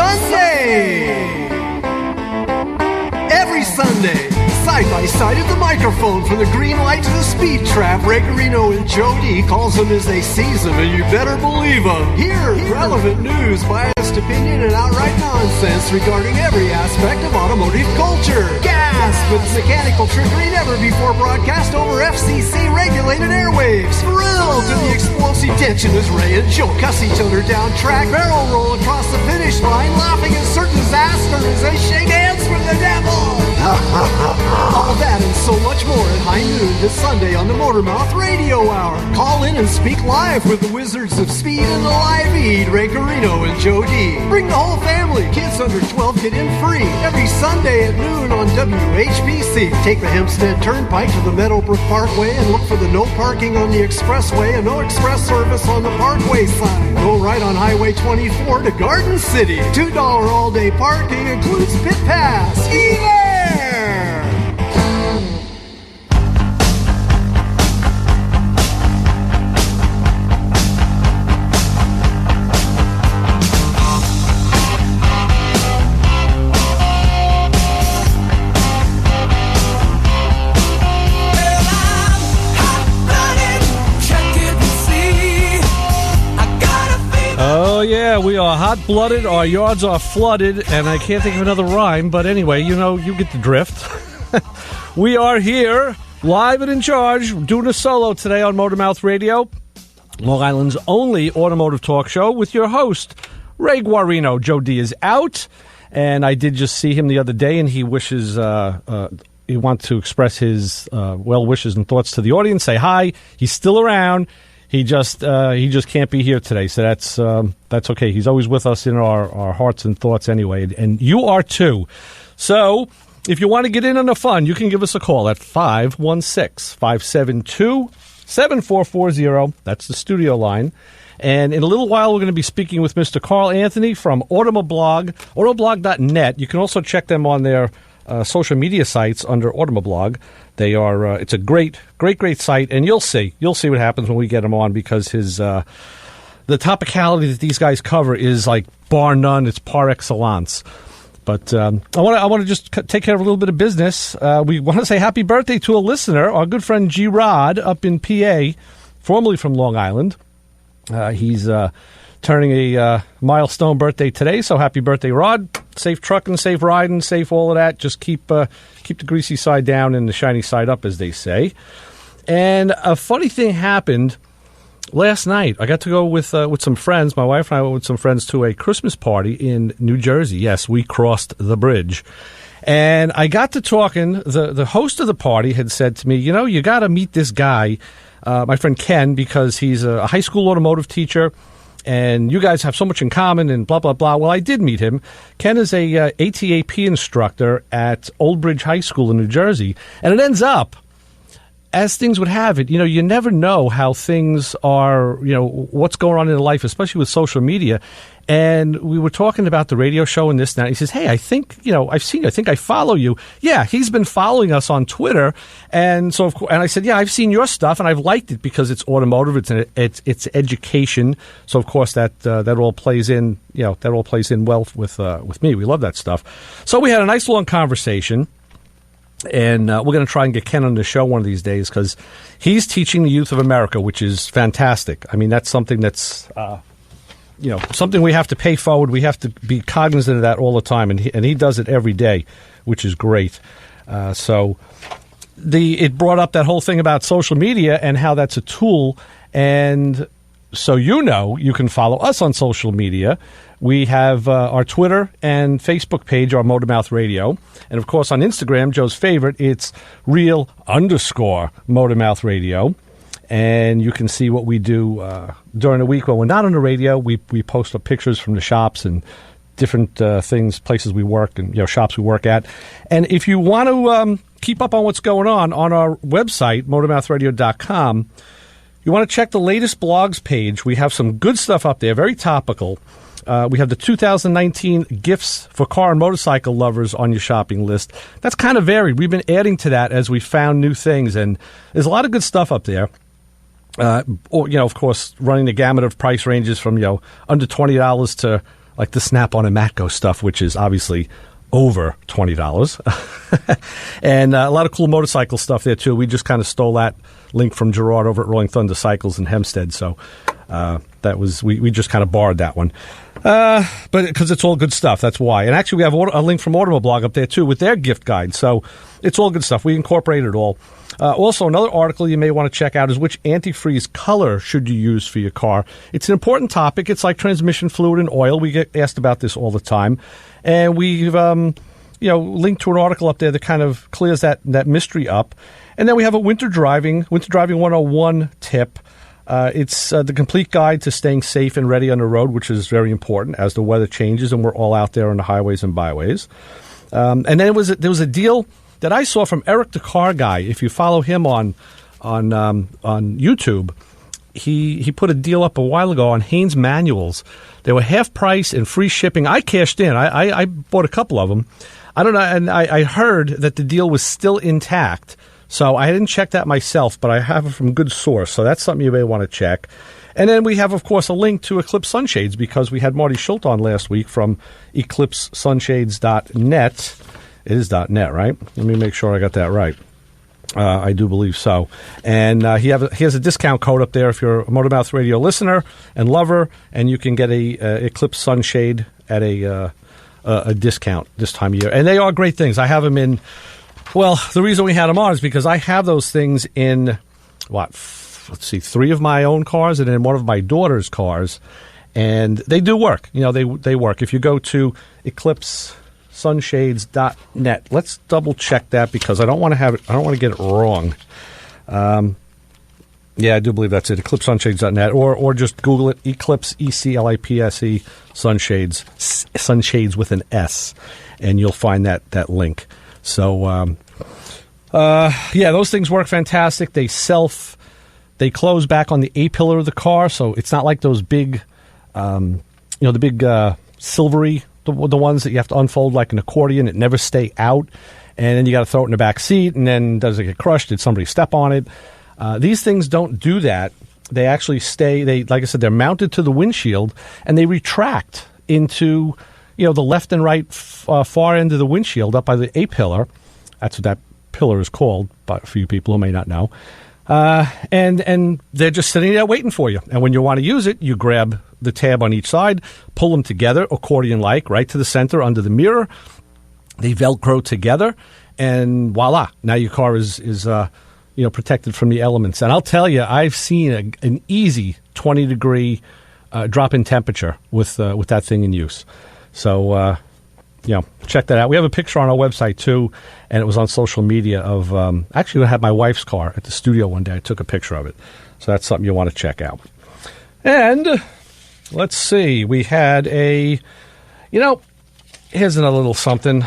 Sunday! Every Sunday, side by side at the microphone, from the green light to the speed trap, Ray Garino and Joe D calls them as they seize them, and you better believe them. Hear relevant news, biased opinion, and outright nonsense regarding every aspect of automotive culture. Gasp with mechanical trickery never before broadcast over FCC-regulated airwaves. Thrilled to the explosive tension as Ray and Joe cuss each other down track, barrel roll across the finish line, laughing at certain disaster as they shake hands with the devil. All that and so much more at high noon this Sunday on the Motormouth Radio Hour. Call in and speak live with the Wizards of Speed and the Live Eat, Ray Garino and Joe D. Bring the whole family. Kids under 12 get in free every Sunday at noon on WHPC. Take the Hempstead Turnpike to the Meadowbrook Parkway and look for the no parking on the expressway and no express service on the Parkway sign. Go right on Highway 24 to Garden City. $2 all-day parking includes pit pass. Yeah! Oh, yeah, we are hot-blooded, our yards are flooded, and I can't think of another rhyme, but anyway, you know, you get the drift. We are here, live and in charge, doing a solo today on Motormouth Radio, Long Island's only automotive talk show, with your host, Ray Guarino. Joe D is out, and I did just see him the other day, and he wishes, he wants to express his well wishes and thoughts to the audience, say hi, he's still around. He just can't be here today, so that's okay. He's always with us in our hearts and thoughts anyway, and you are too. So if you want to get in on the fun, you can give us a call at 516-572-7440. That's the studio line. And in a little while, we're going to be speaking with Mr. Carl Anthony from Automoblog, autoblog.net. You can also check them on their social media sites under Automoblog. They are it's a great site, and you'll see what happens when we get him on, because his the topicality that these guys cover is like bar none. It's par excellence. But I want to just take care of a little bit of business. We want to say happy birthday to a listener, our good friend G. Rod up in PA, formerly from Long Island. He's turning a milestone birthday today, so happy birthday, Rod. Safe trucking, safe riding, safe all of that. Just keep the greasy side down and the shiny side up, as they say. And a funny thing happened last night. I got to go with some friends. My wife and I went with some friends to a Christmas party in New Jersey. Yes, we crossed the bridge. And I got to talking. The host of the party had said to me, you know, you got to meet this guy, my friend Ken, because he's a high school automotive teacher, and you guys have so much in common and blah, blah, blah. Well, I did meet him. Ken is a ATAP instructor at Old Bridge High School in New Jersey. And it ends up, as things would have it, you know, you never know how things are, you know, what's going on in life, especially with social media. And we were talking about the radio show and this and that. He says, hey, I think, you know, I've seen you. I think I follow you. Yeah, he's been following us on Twitter. And so, and I said, yeah, I've seen your stuff, and I've liked it because it's automotive. It's education. So, of course, that all plays in, you know, that all plays in well with me. We love that stuff. So we had a nice long conversation. And we're going to try and get Ken on the show one of these days, because he's teaching the youth of America, which is fantastic. I mean, that's something that's, you know, something we have to pay forward. We have to be cognizant of that all the time, and he does it every day, which is great. So it brought up that whole thing about social media and how that's a tool. And so, you know, you can follow us on social media. We have our Twitter and Facebook page, our Motormouth Radio. And, of course, on Instagram, Joe's favorite, it's real_Motormouth Radio. And you can see what we do during the week when we're not on the radio. We post up pictures from the shops and different things, places we work, and, you know, shops we work at. And if you want to keep up on what's going on our website, motormouthradio.com, you want to check the latest blogs page. We have some good stuff up there, very topical. We have the 2019 gifts for car and motorcycle lovers on your shopping list. That's kind of varied. We've been adding to that as we found new things, and there's a lot of good stuff up there. Or, you know, of course, running the gamut of price ranges from, you know, under $20 to like the Snap-on and Matco stuff, which is obviously over $20. And a lot of cool motorcycle stuff there, too. We just kind of stole that link from Gerard over at Rolling Thunder Cycles in Hempstead. So that was we just kind of borrowed that one. But because it's all good stuff, that's why. And actually, we have a link from Automoblog up there, too, with their gift guide. So it's all good stuff. We incorporate it all. Also, another article you may want to check out is which antifreeze color should you use for your car. It's an important topic. It's like transmission fluid and oil. We get asked about this all the time. And we've linked to an article up there that kind of clears that mystery up. And then we have a Winter Driving 101 tip. It's the complete guide to staying safe and ready on the road, which is very important as the weather changes and we're all out there on the highways and byways. And then there was a deal that I saw from Eric the Car Guy. If you follow him on YouTube, he put a deal up a while ago on Haynes manuals. They were half price and free shipping. I cashed in. I bought a couple of them. I don't know, and I heard that the deal was still intact. So I didn't check that myself, but I have it from good source. So that's something you may want to check. And then we have, of course, a link to Eclipse Sunshades because we had Marty Schultz on last week from eclipsesunshades.net. It is .net, right? Let me make sure I got that right. I do believe so. And he has a discount code up there if you're a Motormouth Radio listener and lover, and you can get a Eclipse Sunshade at a discount this time of year. And they are great things. I have them in, well, the reason we had them on is because I have those things in, 3 of my own cars and in one of my daughter's cars, and they do work. They work. If you go to eclipsesunshades.net, let's double check that because I don't want to get it wrong. Yeah, I do believe that's it, eclipsesunshades.net, or just Google it, Eclipse, Eclipse, Sunshades with an S, and you'll find that link. So, those things work fantastic. They close back on the A-pillar of the car, so it's not like those big, the big silvery, the ones that you have to unfold like an accordion. It never stay out, and then you got to throw it in the back seat, and then does it get crushed? Did somebody step on it? These things don't do that. They actually stay, like I said, they're mounted to the windshield, and they retract into the left and right far end of the windshield up by the A-pillar. That's what that pillar is called, but for you people who may not know. And they're just sitting there waiting for you. And when you want to use it, you grab the tab on each side, pull them together, accordion-like, right to the center under the mirror. They Velcro together, and voila, now your car is protected from the elements. And I'll tell you, I've seen an easy 20-degree drop in temperature with that thing in use. So, check that out. We have a picture on our website, too, and it was on social media of, actually, I had my wife's car at the studio one day. I took a picture of it. So that's something you want to check out. And let's see. We had here's another little something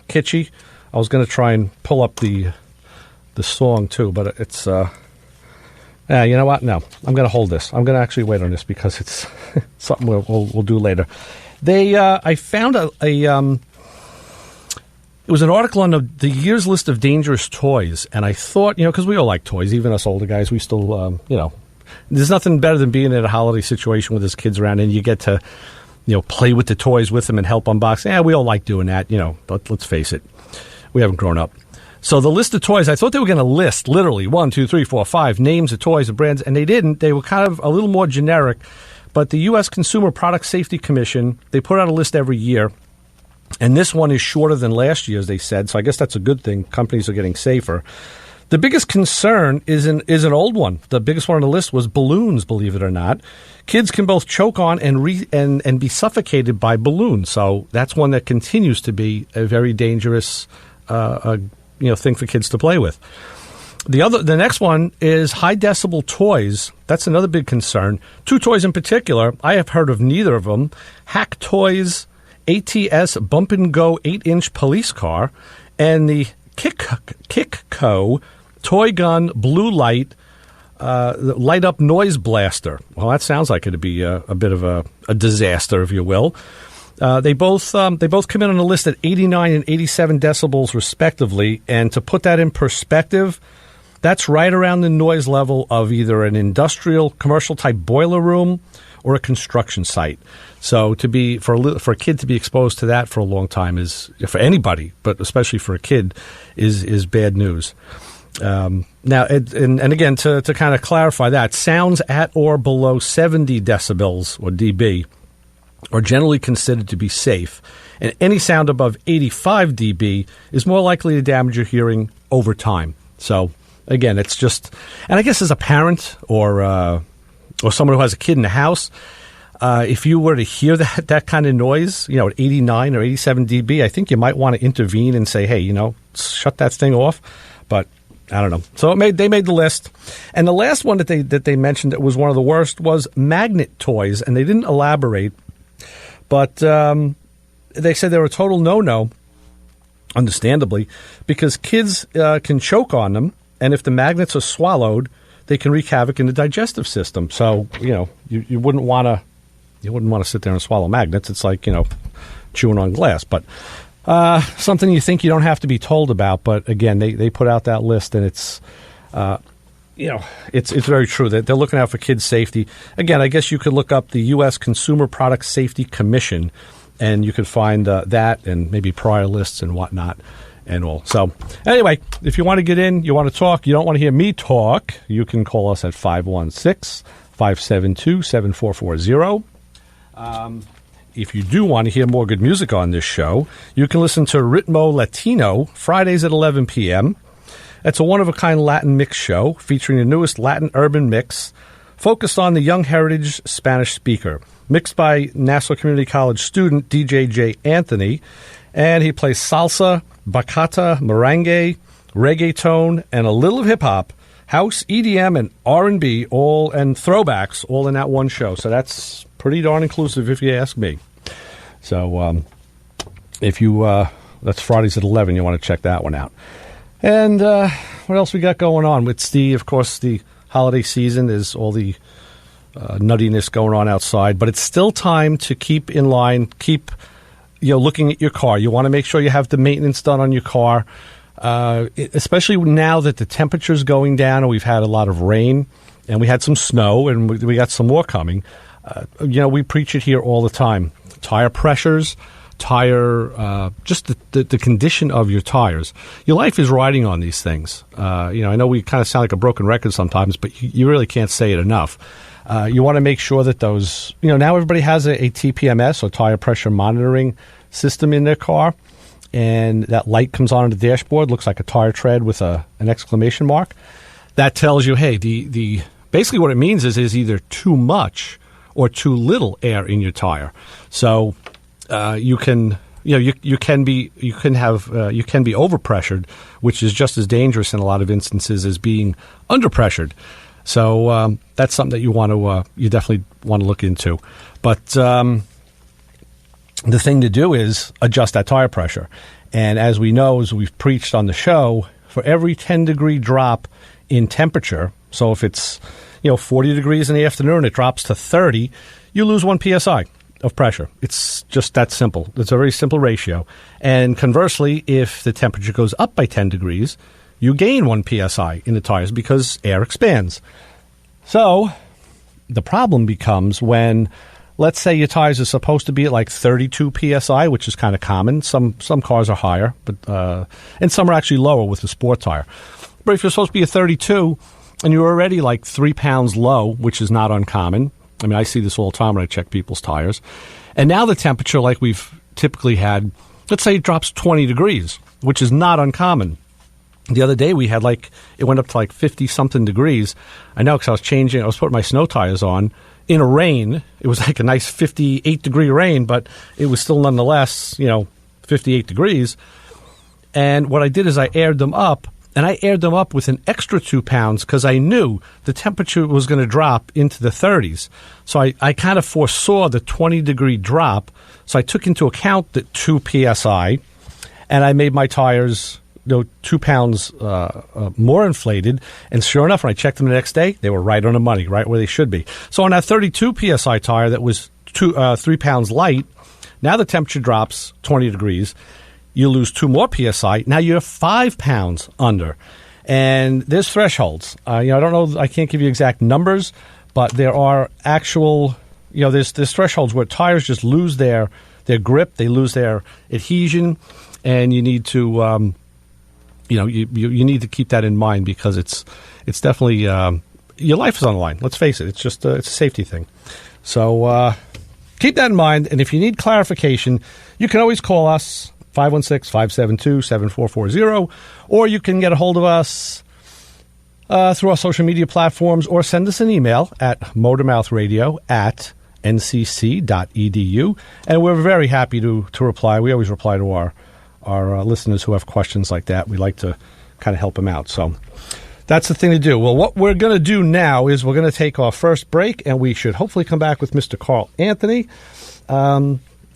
kitschy. I was going to try and pull up the song, too, but it's, you know what? No, I'm going to hold this. I'm going to actually wait on this because it's something we'll do later. I found it was an article on the year's list of dangerous toys, and I thought, because we all like toys, even us older guys, we still, there's nothing better than being in a holiday situation with his kids around, and you get to, play with the toys with them and help unbox. Yeah, we all like doing that, let's face it. We haven't grown up. So the list of toys, I thought they were going to list literally 1, 2, 3, 4, 5 names of toys and brands, and they didn't. They were kind of a little more generic. But the U.S. Consumer Product Safety Commission, they put out a list every year, and this one is shorter than last year's, they said, so I guess that's a good thing. Companies are getting safer. The biggest concern is an old one. The biggest one on the list was balloons, believe it or not. Kids can both choke on and be suffocated by balloons, so that's one that continues to be a very dangerous thing for kids to play with. The next one is high decibel toys. That's another big concern. 2 toys in particular. I have heard of neither of them. Hack Toys ATS Bump and Go 8-inch police car, and the Kickco toy gun blue light light up noise blaster. Well, that sounds like it'd be a bit of a disaster, if you will. They both come in on the list at 89 and 87 decibels respectively, and to put that in perspective, that's right around the noise level of either an industrial, commercial-type boiler room or a construction site. So for a kid to be exposed to that for a long time is, for anybody, but especially for a kid, is bad news. Now, and again, to kind of clarify that, sounds at or below 70 decibels, or dB, are generally considered to be safe, and any sound above 85 dB is more likely to damage your hearing over time. So, again, it's just, and I guess as a parent or someone who has a kid in the house, if you were to hear that kind of noise, at 89 or 87 dB, I think you might want to intervene and say, hey, shut that thing off. But I don't know. So they made the list. And the last one that they mentioned that was one of the worst was magnet toys, and they didn't elaborate. But they said they were a total no-no, understandably, because kids can choke on them, and if the magnets are swallowed, they can wreak havoc in the digestive system. So, you wouldn't want to sit there and swallow magnets. It's like, chewing on glass. But something you think you don't have to be told about. But again, they put out that list, and it's it's very true that they're looking out for kids' safety. Again, I guess you could look up the U.S. Consumer Product Safety Commission, and you could find that and maybe prior lists and whatnot and all. So anyway, if you want to get in, you want to talk, you don't want to hear me talk, you can call us at 516-572-7440. If you do want to hear more good music on this show, you can listen to Ritmo Latino Fridays at 11 p.m. It's a one-of-a-kind Latin mix show featuring the newest Latin urban mix focused on the young heritage Spanish speaker, mixed by Nassau Community College student DJ J. Anthony, and he plays salsa, bachata, merengue, reggaeton, and a little of hip-hop, house, EDM, and R&B, and throwbacks, all in that one show. So that's pretty darn inclusive, if you ask me. So if you that's Fridays at 11, you want to check that one out. And what else we got going on? It's of course, the holiday season. There's all the nuttiness going on outside, but it's still time to keep in line, keep looking at your car. You want to make sure you have the maintenance done on your car, especially now that the temperature's going down and we've had a lot of rain and we had some snow and we got some more coming. We preach it here all the time. Tire pressures, just the condition of your tires. Your life is riding on these things. I know we kind of sound like a broken record sometimes, but you really can't say it enough. You want to make sure that those, now everybody has a TPMS, or tire pressure monitoring system in their car, and that light comes on the dashboard, looks like a tire tread with an exclamation mark. That tells you, hey, the basically what it means is either too much or too little air in your tire. So you can be overpressured, which is just as dangerous in a lot of instances as being underpressured. So that's something that you definitely want to look into. But the thing to do is adjust that tire pressure. And as we know, as we've preached on the show, for every 10-degree drop in temperature, so if it's 40 degrees in the afternoon, it drops to 30, you lose 1 psi of pressure. It's just that simple. It's a very simple ratio. And conversely, if the temperature goes up by 10 degrees, you gain 1 psi in the tires because air expands. So the problem becomes when, let's say your tires are supposed to be at like 32 psi, which is kind of common. Some cars are higher, but and some are actually lower with the sport tire. But if you're supposed to be at 32 and you're already like 3 pounds low, which is not uncommon. I mean, I see this all the time when I check people's tires. And now the temperature, like we've typically had, let's say it drops 20 degrees, which is not uncommon. The other day we had it went up to like 50-something degrees. I know because I was putting my snow tires on in a rain. It was like a nice 58-degree rain, but it was still nonetheless, 58 degrees. And what I did is I aired them up. And I aired them up with an extra 2 pounds because I knew the temperature was going to drop into the 30s. So I kind of foresaw the 20-degree drop. So I took into account the 2 psi, and I made my tires 2 pounds more inflated. And sure enough, when I checked them the next day, they were right on the money, right where they should be. So on that 32 psi tire that was 3 pounds light, now the temperature drops 20 degrees. You lose 2 more psi. Now you're 5 pounds under. And there's thresholds. I don't know. I can't give you exact numbers, but there are actual there's thresholds where tires just lose their grip, they lose their adhesion, and you need to, you need to keep that in mind because it's definitely your life is on the line. Let's face it; it's just it's a safety thing. So keep that in mind. And if you need clarification, you can always call us 516-572-7440, or you can get a hold of us through our social media platforms, or send us an email at motormouthradio@ncc.edu, and we're very happy to reply. We always reply to our listeners who have questions like that. We like to kind of help them out. So that's the thing to do. Well, what we're going to do now is we're going to take our first break, and we should hopefully come back with Mr. Carl Anthony.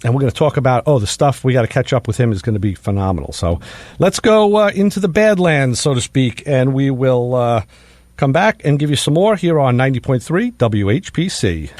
And we're going to talk about, the stuff we got to catch up with him is going to be phenomenal. So let's go into the Badlands, so to speak, and we will come back and give you some more here on 90.3 WHPC.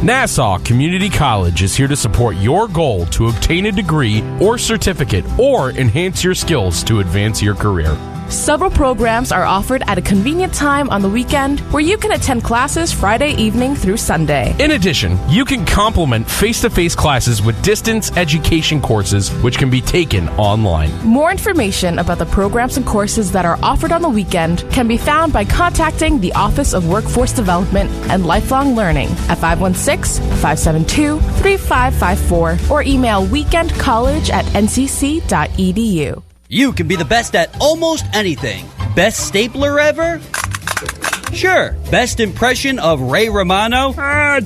Nassau Community College is here to support your goal to obtain a degree or certificate or enhance your skills to advance your career. Several programs are offered at a convenient time on the weekend where you can attend classes Friday evening through Sunday. In addition, you can complement face-to-face classes with distance education courses which can be taken online. More information about the programs and courses that are offered on the weekend can be found by contacting the Office of Workforce Development and Lifelong Learning at 516-572-3554 or email weekendcollege@ncc.edu. You can be the best at almost anything. Best stapler ever? Sure. Best impression of Ray Romano?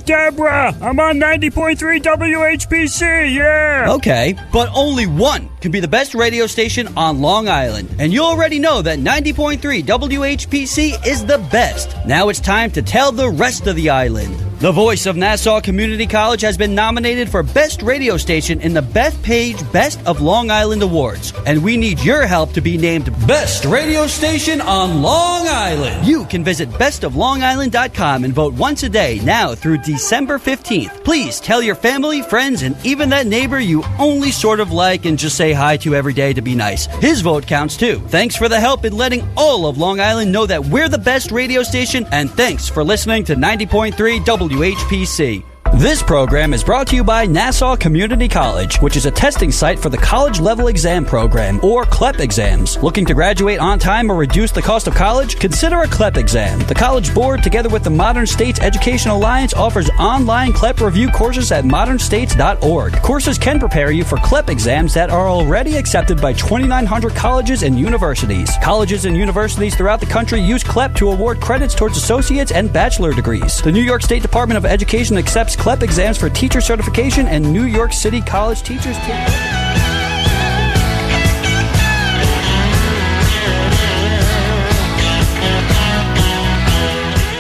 Deborah, I'm on 90.3 WHPC, yeah! Okay, but only one can be the best radio station on Long Island. And you already know that 90.3 WHPC is the best. Now it's time to tell the rest of the island. The voice of Nassau Community College has been nominated for Best Radio Station in the Bethpage Best of Long Island Awards. And we need your help to be named Best Radio Station on Long Island. You can visit bestoflongisland.com and vote once a day now through December 15th. Please tell your family, friends, and even that neighbor you only sort of like and just say hi to every day to be nice. His vote counts too. Thanks for the help in letting all of Long Island know that we're the best radio station, and thanks for listening to 90.3 WHPC. This program is brought to you by Nassau Community College, which is a testing site for the college level exam program, or CLEP exams. Looking to graduate on time or reduce the cost of college? Consider a CLEP exam. The College Board, together with the Modern States Education Alliance, offers online CLEP review courses at modernstates.org. Courses can prepare you for CLEP exams that are already accepted by 2,900 colleges and universities. Colleges and universities throughout the country use CLEP to award credits towards associate's and bachelor degrees. The New York State Department of Education accepts CLEP exams for teacher certification, and New York City college teachers take.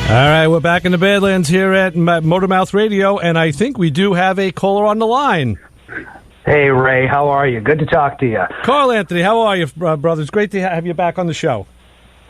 All right, we're back in the Badlands here at Motormouth Radio, and I think we do have a caller on the line. Hey, Ray, how are you? Good to talk to you. Carl Anthony, how are you, brother? It's great to have you back on the show.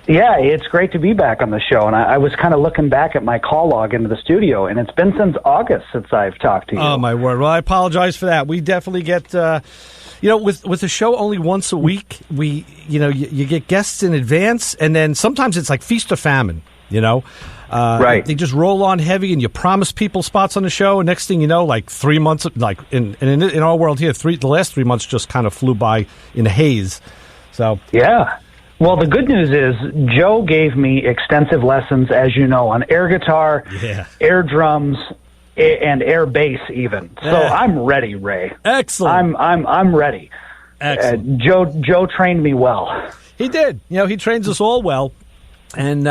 Yeah, it's great to be back on the show, and I was kind of looking back at my call log into the studio, and it's been since August since I've talked to you. Oh, my word. Well, I apologize for that. We definitely get, with the show only once a week, you get guests in advance, and then sometimes it's like feast or famine, Right. They just roll on heavy, and you promise people spots on the show, and next thing you know, like 3 months, like in our world here, the last 3 months just kind of flew by in a haze. So yeah. Well, the good news is Joe gave me extensive lessons, as you know, on air guitar, air drums, and air bass even. So I'm ready, Ray. Excellent. I'm ready. Excellent. Joe trained me well. He did. He trains us all well. And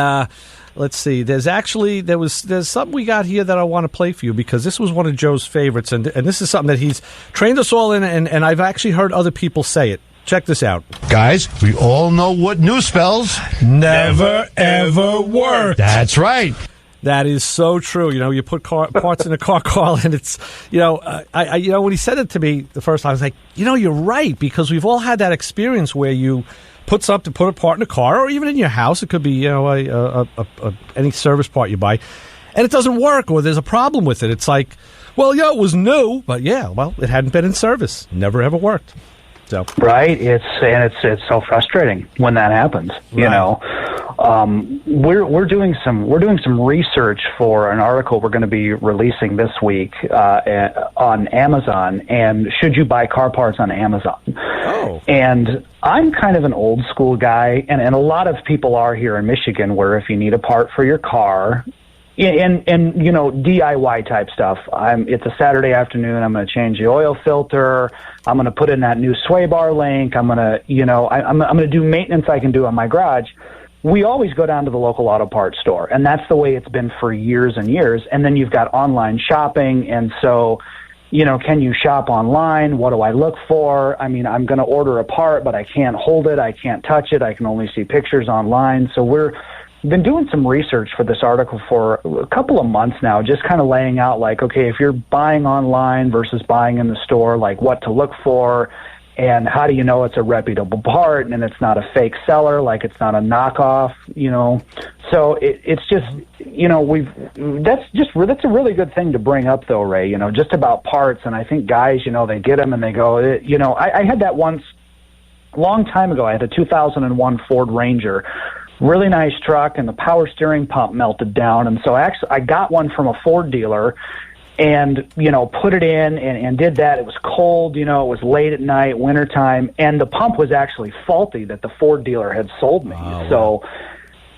let's see. There's something we got here that I want to play for you because this was one of Joe's favorites, and this is something that he's trained us all in, and I've actually heard other people say it. Check this out. Guys, we all know what new spells never, ever work. That's right. That is so true. You put parts in a car, Carl, and it's, when he said it to me the first time, I was like, you're right, because we've all had that experience where you put a part in a car, or even in your house. It could be any service part you buy, and it doesn't work, or there's a problem with it. It's like, well, yeah, it was new, but it hadn't been in service. Never ever worked. So right, it's so frustrating when that happens. You know, we're doing some research for an article we're going to be releasing this week on Amazon. And should you buy car parts on Amazon? Oh, and I'm kind of an old school guy, and a lot of people are here in Michigan, where if you need a part for your car. And DIY type stuff. It's a Saturday afternoon. I'm going to change the oil filter. I'm going to put in that new sway bar link. I'm going to, I'm going to do maintenance I can do on my garage. We always go down to the local auto parts store, and that's the way it's been for years and years. And then you've got online shopping, and so, can you shop online? What do I look for? I mean, I'm going to order a part, but I can't hold it. I can't touch it. I can only see pictures online. So we've been doing some research for this article for a couple of months now, just kind of laying out like, okay, if you're buying online versus buying in the store, like what to look for, and how do you know it's a reputable part and it's not a fake seller, like it's not a knockoff, So it's just, that's a really good thing to bring up though, Ray, just about parts. And I think guys, they get them and they go, I had that once a long time ago. I had a 2001 Ford Ranger. Really nice truck, and the power steering pump melted down. And so actually I got one from a Ford dealer and, put it in and did that. It was cold, it was late at night, wintertime, and the pump was actually faulty that the Ford dealer had sold me. So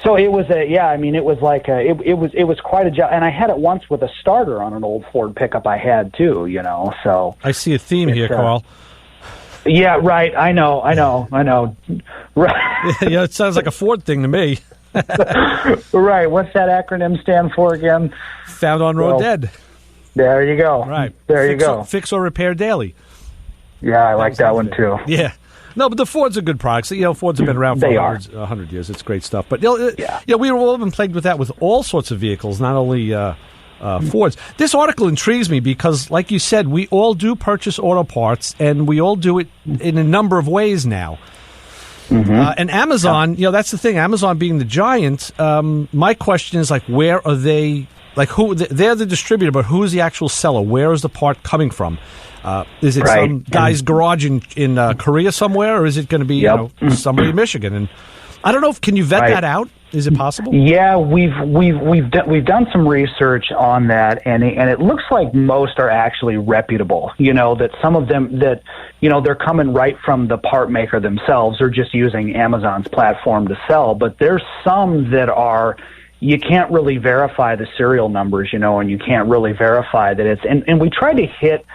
it was it was like it was quite a job. And I had it once with a starter on an old Ford pickup I had too, so. I see a theme here, Carl. Yeah, right. I know. Right. Yeah, it sounds like a Ford thing to me. Right. What's that acronym stand for again? Found on road dead. There you go. Right. You go. Fix or repair daily. Yeah, I like that one too. Yeah. No, but the Fords are good products. Fords have been around for 100 years. It's great stuff. But we've all been plagued with that with all sorts of vehicles, not only Fords. This article intrigues me because, like you said, we all do purchase auto parts, and we all do it in a number of ways now. Mm-hmm. And Amazon, that's the thing. Amazon being the giant, my question is, like, where are they? Like, who? They're the distributor, but who's the actual seller? Where is the part coming from? Is it some guy's garage in Korea somewhere, or is it going to be somebody in Michigan? And I don't know. Can you vet that out? Is it possible? Yeah, we've done some research on that, and it looks like most are actually reputable. That some of them that they're coming right from the part maker themselves, or just using Amazon's platform to sell. But there's some that are, you can't really verify the serial numbers, and you can't really verify that it's. And we try to hit.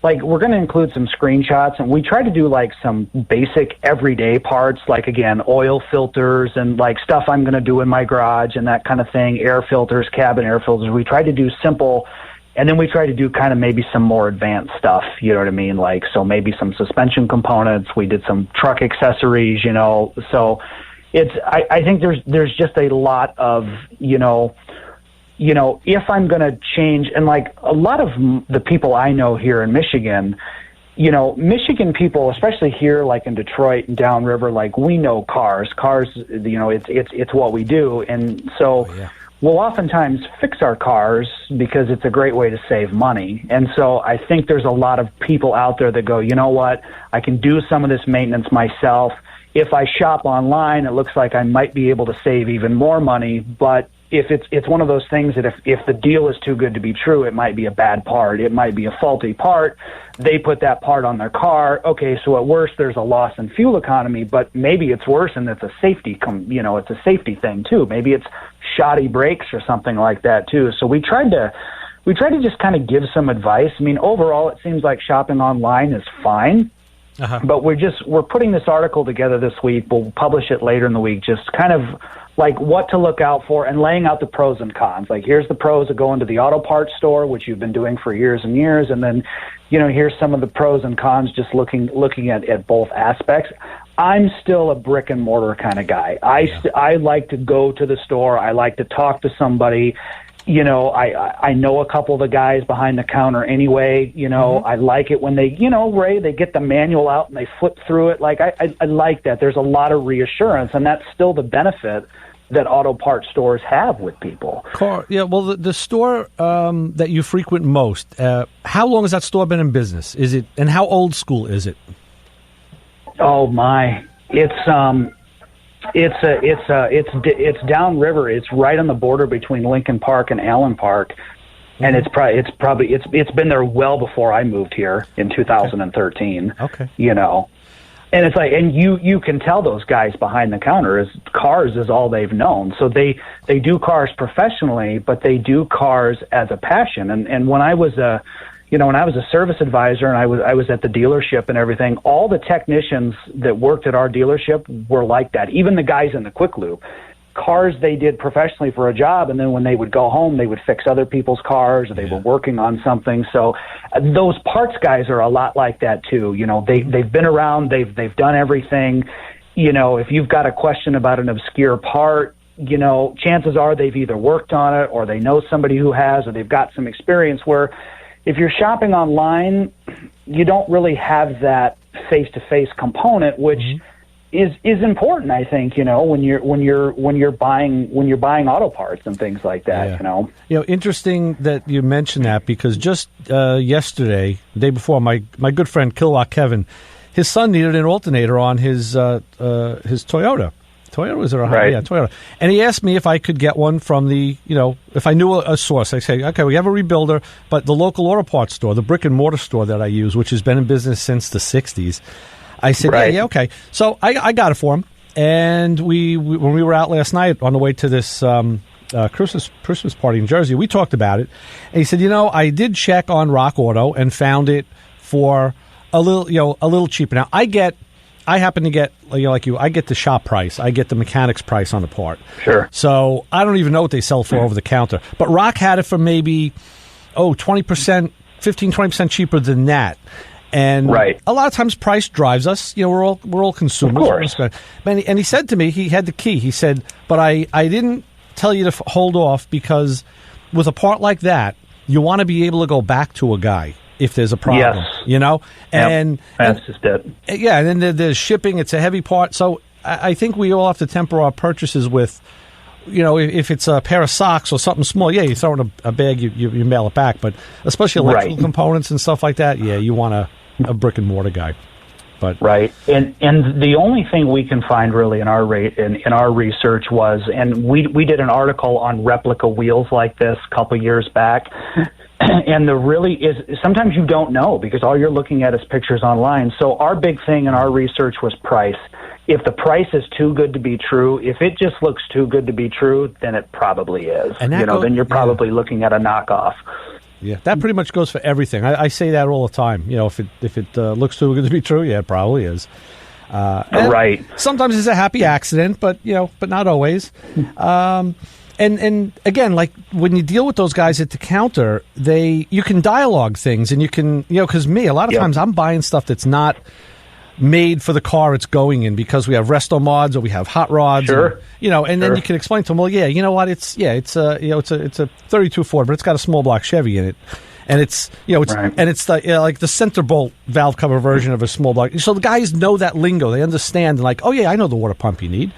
Like, we're going to include some screenshots, and we try to do, like, some basic everyday parts, like, again, oil filters and, like, stuff I'm going to do in my garage and that kind of thing, air filters, cabin air filters. We try to do simple, and then we try to do kind of maybe some more advanced stuff, you know what I mean? Like, so maybe some suspension components. We did some truck accessories, So I think there's just a lot of, if I'm going to change, and like a lot of the people I know here in Michigan, Michigan people, especially here, like in Detroit and downriver, like we know cars, it's what we do. And so we'll oftentimes fix our cars because it's a great way to save money. And so I think there's a lot of people out there that go, you know what, I can do some of this maintenance myself. If I shop online, it looks like I might be able to save even more money, but if it's one of those things that if the deal is too good to be true, it might be a bad part. It might be a faulty part. They put that part on their car. Okay, so at worst, there's a loss in fuel economy, but maybe it's worse and it's a safety, it's a safety thing too. Maybe it's shoddy brakes or something like that too. So we tried to just kind of give some advice. I mean, overall, it seems like shopping online is fine. Uh-huh. But we're putting this article together this week. We'll publish it later in the week, just kind of like what to look out for and laying out the pros and cons. Like, here's the pros of going to the auto parts store, which you've been doing for years and years. And then, here's some of the pros and cons, just looking at both aspects. I'm still a brick and mortar kind of guy. I like to go to the store. I like to talk to somebody. I know a couple of the guys behind the counter anyway. I like it when they, Ray, they get the manual out and they flip through it. Like, I like that. There's a lot of reassurance, and that's still the benefit that auto parts stores have with people. Well, the store that you frequent most, how long has that store been in business? And how old school is it? Oh my, it's downriver. It's right on the border between Lincoln Park and Allen Park, and it's been there well before I moved here in 2013. Okay. And it's like, and you can tell those guys behind the counter cars is all they've known. So they do cars professionally, but they do cars as a passion. And when I was a service advisor and I was at the dealership and everything, all the technicians that worked at our dealership were like that. Even the guys in the quick loop. Cars they did professionally for a job, and then when they would go home, they would fix other people's cars, or they were working on something. So those parts guys are a lot like that too. They've been around, they've done everything. If you've got a question about an obscure part, chances are they've either worked on it, or they know somebody who has, or they've got some experience. Where if you're shopping online, you don't really have that face-to-face component, which is important, I think, when you're buying auto parts and things like that, Interesting that you mentioned that, because just yesterday, the day before, my good friend Kilowatt Kevin, his son needed an alternator on his Toyota. Toyota, was there a right. Yeah, Toyota. And he asked me if I could get one from the, if I knew a source. I say, okay, we have a rebuilder, but the local auto parts store, the brick and mortar store that I use, which has been in business since the 60s, I said, right. yeah, okay. So I got it for him. And when we were out last night on the way to this Christmas party in Jersey, we talked about it. And he said, I did check on Rock Auto and found it for a little cheaper. Now, I happen to get, like you, I get the shop price. I get the mechanic's price on the part. Sure. So I don't even know what they sell for over the counter. But Rock had it for maybe, 20%, 15-20% cheaper than that. And right. a lot of times price drives us. We're all consumers. Of course. And he said to me, he had the key. He said, but I didn't tell you to hold off, because with a part like that, you want to be able to go back to a guy if there's a problem. Yes. And that's just it. Yeah, and then there's shipping. It's a heavy part. So I think we all have to temper our purchases with, if it's a pair of socks or something small, you throw in a bag, you mail it back. But especially electrical components and stuff like that, you want a brick and mortar guy. But right, and the only thing we can find really in our research was, and we did an article on replica wheels like this a couple years back, and the really is sometimes you don't know, because all you're looking at is pictures online. So our big thing in our research was price. If the price is too good to be true, if it just looks too good to be true, then it probably is. And then you're probably looking at a knockoff. Yeah, that pretty much goes for everything. I say that all the time. If it looks too good to be true, it probably is. Right. Sometimes it's a happy accident, but not always. And again, like when you deal with those guys at the counter, you can dialogue things, and you can, because a lot of times I'm buying stuff that's not made for the car it's going in, because we have resto mods or we have hot rods. Sure. And then you can explain to them, well, you know what, it's a 32 Ford, but it's got a small block Chevy in it. And it's, right. and it's like the center bolt valve cover version of a small block. So the guys know that lingo. They understand, like, oh yeah, I know the water pump you need.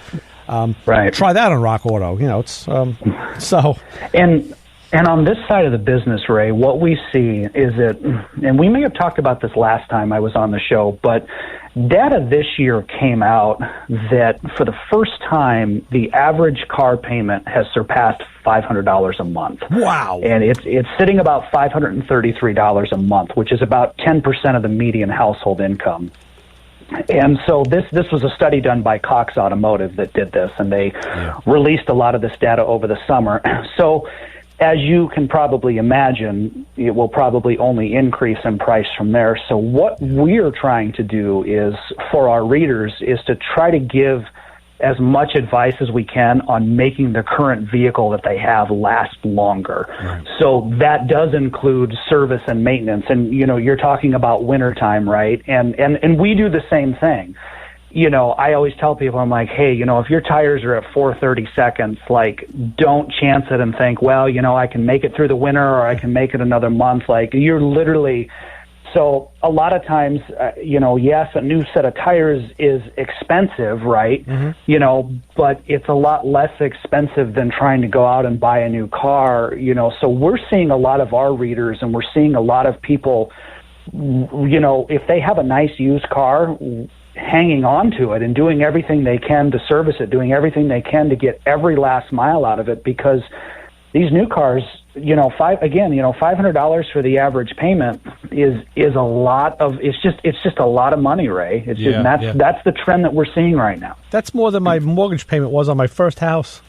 Right. Try that on Rock Auto. It's so. And on this side of the business, Ray, what we see is that, and we may have talked about this last time I was on the show, but data this year came out that for the first time, the average car payment has surpassed $500 a month. Wow. And it's sitting about $533 a month, which is about 10% of the median household income. And so this was a study done by Cox Automotive that did this, and they released a lot of this data over the summer. So as you can probably imagine, it will probably only increase in price from there. So what we're trying to do is, for our readers, is to try to give as much advice as we can on making the current vehicle that they have last longer. Right. So that does include service and maintenance. And, you're talking about wintertime, right? And we do the same thing. I always tell people, I'm like, hey, if your tires are at 430 seconds, like, don't chance it and think, well, I can make it through the winter or I can make it another month. Like, you're literally, so a lot of times, yes, a new set of tires is expensive, right? But it's a lot less expensive than trying to go out and buy a new car, so we're seeing a lot of our readers, and we're seeing a lot of people, if they have a nice used car, hanging on to it and doing everything they can to service it, doing everything they can to get every last mile out of it, because these new cars, $500 for the average payment is a lot of, it's just a lot of money, Ray. That's the trend that we're seeing right now. That's more than my mortgage payment was on my first house.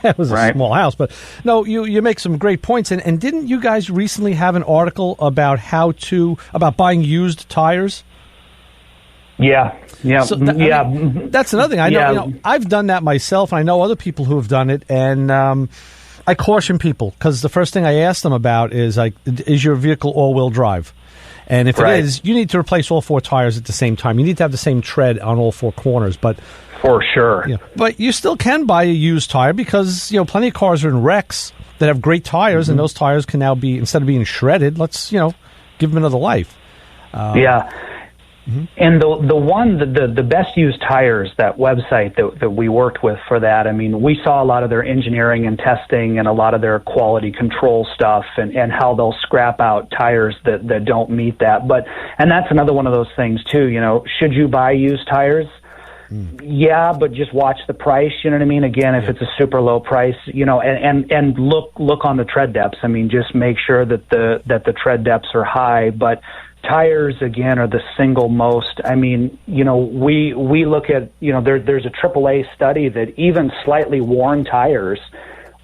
It was a small house, but no, you make some great points. And didn't you guys recently have an article about about buying used tires? Yeah. So that's another thing. I know, I've done that myself. I know other people who have done it, and I caution people, because the first thing I ask them about is, like, is your vehicle all-wheel drive? And if it is, you need to replace all 4 tires at the same time. You need to have the same tread on all 4 corners. But for sure. But you still can buy a used tire, because plenty of cars are in wrecks that have great tires, and those tires can now be, instead of being shredded, let's give them another life. And the best used tires, that website that we worked with for that, I mean, we saw a lot of their engineering and testing and a lot of their quality control stuff, and how they'll scrap out tires that don't meet that. And that's another one of those things too, should you buy used tires? Yeah, but just watch the price, you know what I mean? Again, if it's a super low price, and look on the tread depths. I mean, just make sure that the tread depths are high, but tires, again, are the single most. I mean, we look at, there's a AAA study that even slightly worn tires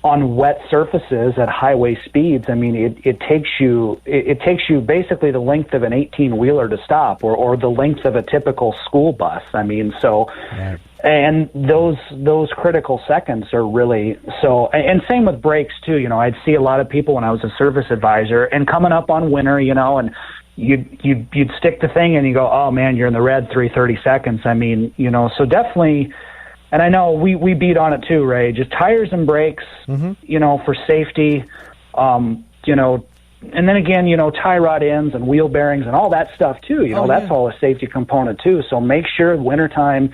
on wet surfaces at highway speeds, I mean, it takes you basically the length of an 18-wheeler to stop, or the length of a typical school bus. I mean, so, and those critical seconds are really so. And same with brakes too. I'd see a lot of people when I was a service advisor, and coming up on winter, and you'd stick the thing and you go, oh man, you're in the red 330 seconds. I mean, so definitely. And I know we beat on it too, Ray. Just tires and brakes, for safety, and then again, tie rod ends and wheel bearings and all that stuff too. That's all a safety component too. So make sure wintertime,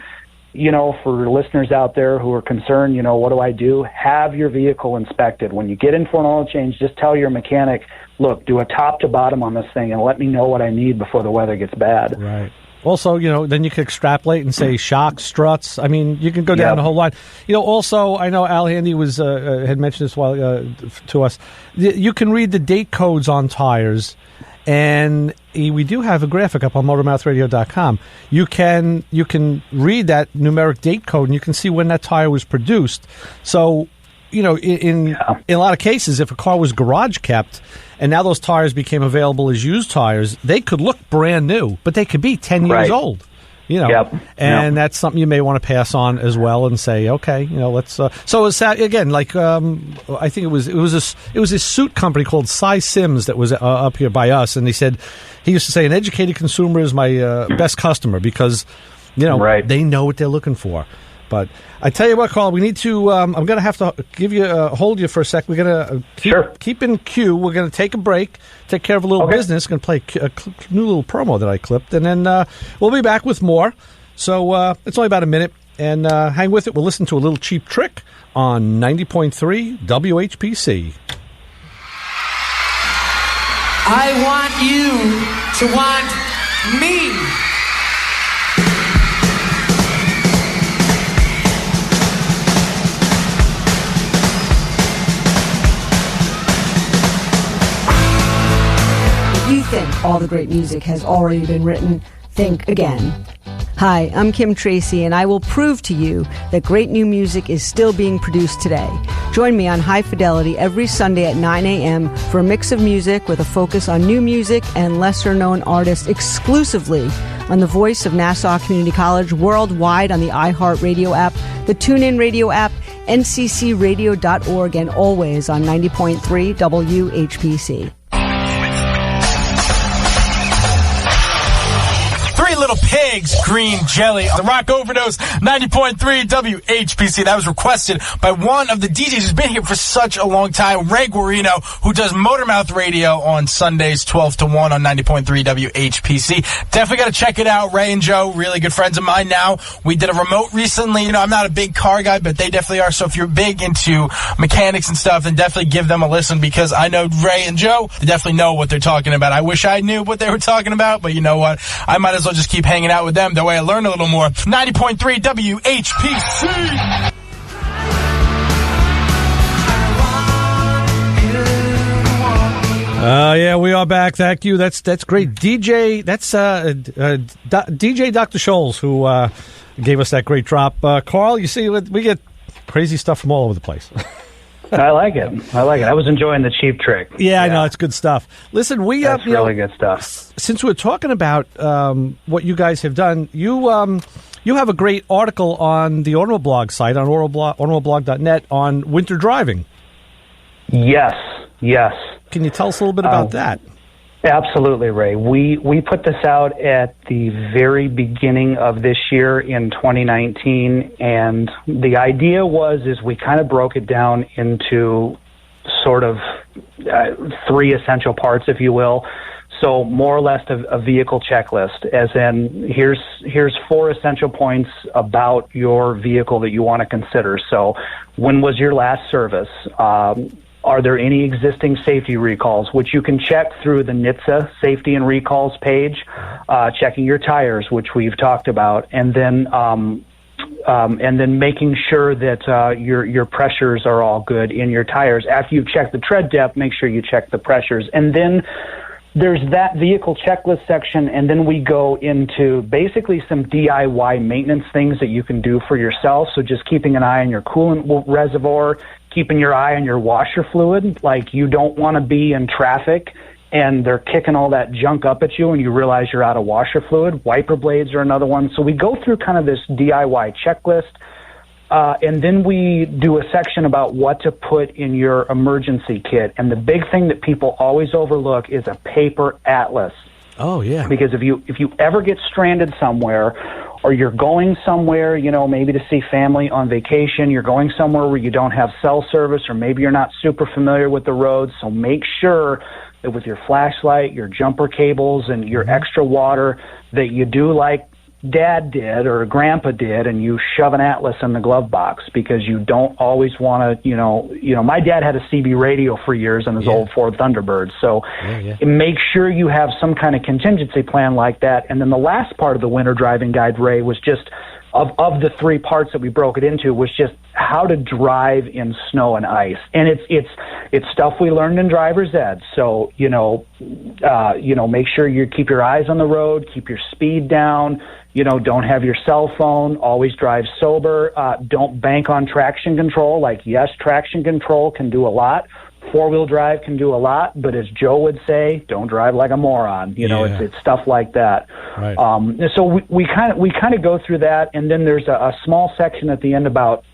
for listeners out there who are concerned, what do I do? Have your vehicle inspected. When you get in for an oil change, just tell your mechanic, look, do a top to bottom on this thing and let me know what I need before the weather gets bad. Right. Also, then you could extrapolate and say shocks, struts. I mean, you can go down the whole line. Also, I know Al Handy had mentioned this to us. You can read the date codes on tires, and we do have a graphic up on MotorMouthRadio.com. You can read that numeric date code, and you can see when that tire was produced. So, in a lot of cases, if a car was garage kept and now those tires became available as used tires, they could look brand new, but they could be 10 years old. And that's something you may want to pass on as well and say, okay, let's. So it's again, like I think it was a suit company called Cy Sims that was up here by us, and he used to say, an educated consumer is my best customer, because they know what they're looking for. But I tell you what, Carl, we need to. I'm going to have to hold you for a sec. We're going to keep in queue. We're going to take a break, take care of a little business. Going to play a new little promo that I clipped, and then we'll be back with more. So it's only about a minute, and hang with it. We'll listen to a little Cheap Trick on 90.3 WHPC. I want you to want me. You think all the great music has already been written? Think again. Hi, I'm Kim Tracy, and I will prove to you that great new music is still being produced today. Join me on High Fidelity every Sunday at 9 a.m. for a mix of music with a focus on new music and lesser-known artists exclusively on the voice of Nassau Community College, worldwide on the iHeartRadio app, the TuneIn Radio app, nccradio.org, and always on 90.3 WHPC. Little Pigs. eggs, green jelly. The Rock Overdose, 90.3 WHPC. That was requested by one of the DJs who's been here for such a long time, Ray Guarino, who does Motormouth Radio on Sundays, 12 to 1 on 90.3 WHPC. Definitely got to check it out. Ray and Joe, really good friends of mine now. We did a remote recently. I'm not a big car guy, but they definitely are. So if you're big into mechanics and stuff, then definitely give them a listen, because I know Ray and Joe, they definitely know what they're talking about. I wish I knew what they were talking about, but you know what? I might as well just keep hanging out with them. That way I learn a little more. 90.3 WHPC. Yeah, we are back. Thank you. That's great. DJ, that's DJ Dr. Scholes, who gave us that great drop. Carl, you see, we get crazy stuff from all over the place. I like it. I was enjoying the Cheap Trick. Yeah, I know. It's good stuff. Listen, That's really good stuff. Since we're talking about what you guys have done, you have a great article on the Automoblog site, on automoblog.net, on winter driving. Yes. Can you tell us a little bit about that? Absolutely, Ray. We put this out at the very beginning of this year in 2019, and the idea is we kind of broke it down into sort of three essential parts, if you will. So more or less a vehicle checklist, as in here's 4 essential points about your vehicle that you want to consider. So when was your last service? Are there any existing safety recalls, which you can check through the NHTSA safety and recalls page, checking your tires, which we've talked about, and then making sure that your pressures are all good in your tires. After you've checked the tread depth, make sure you check the pressures. And then there's that vehicle checklist section, and then we go into basically some DIY maintenance things that you can do for yourself. So just keeping an eye on your coolant reservoir, keeping your eye on your washer fluid. Like, you don't want to be in traffic and they're kicking all that junk up at you and you realize you're out of washer fluid. Wiper blades are another one. So we go through kind of this DIY checklist. And then we do a section about what to put in your emergency kit. And the big thing that people always overlook is a paper atlas. Oh, yeah. Because if you ever get stranded somewhere, or you're going somewhere, maybe to see family on vacation, you're going somewhere where you don't have cell service, or maybe you're not super familiar with the roads, so make sure that with your flashlight, your jumper cables, and your extra water, that you do like Dad did or Grandpa did, and you shove an atlas in the glove box, because you don't always want to, my dad had a CB radio for years on his old Ford Thunderbird, so make sure you have some kind of contingency plan like that. And then the last part of the winter driving guide, Ray, was just, of the 3 parts that we broke it into, was just how to drive in snow and ice. And it's stuff we learned in driver's ed. So, make sure you keep your eyes on the road, keep your speed down, don't have your cell phone, always drive sober, don't bank on traction control. Like, yes, traction control can do a lot. 4-wheel drive can do a lot, but as Joe would say, don't drive like a moron. It's stuff like that. Right. So we kind of go through that, and then there's a small section at the end about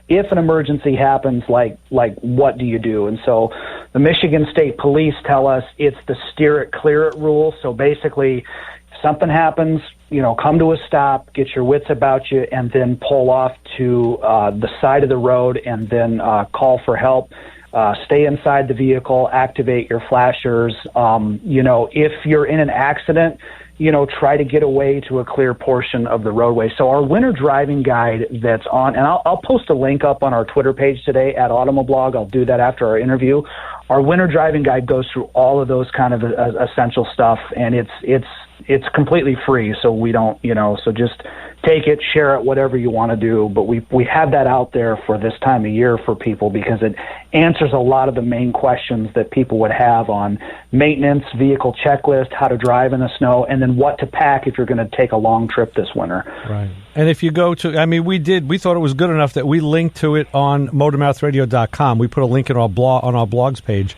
if an emergency happens, like what do you do? And so the Michigan State Police tell us it's the steer it, clear it rule. So basically, if something happens, come to a stop, get your wits about you, and then pull off to the side of the road, and then call for help. Stay inside the vehicle, activate your flashers. If you're in an accident, try to get away to a clear portion of the roadway. So our winter driving guide that's on, and I'll post a link up on our Twitter page today at Automoblog. I'll do that after our interview. Our winter driving guide goes through all of those kind of essential stuff, and it's completely free. So we don't, so just take it, share it, whatever you want to do. But we have that out there for this time of year for people, because it answers a lot of the main questions that people would have on maintenance, vehicle checklist, how to drive in the snow, and then what to pack if you're going to take a long trip this winter. Right. And if you go to, we thought it was good enough that we linked to it on motormouthradio.com. We put a link in our blog, on our blogs page.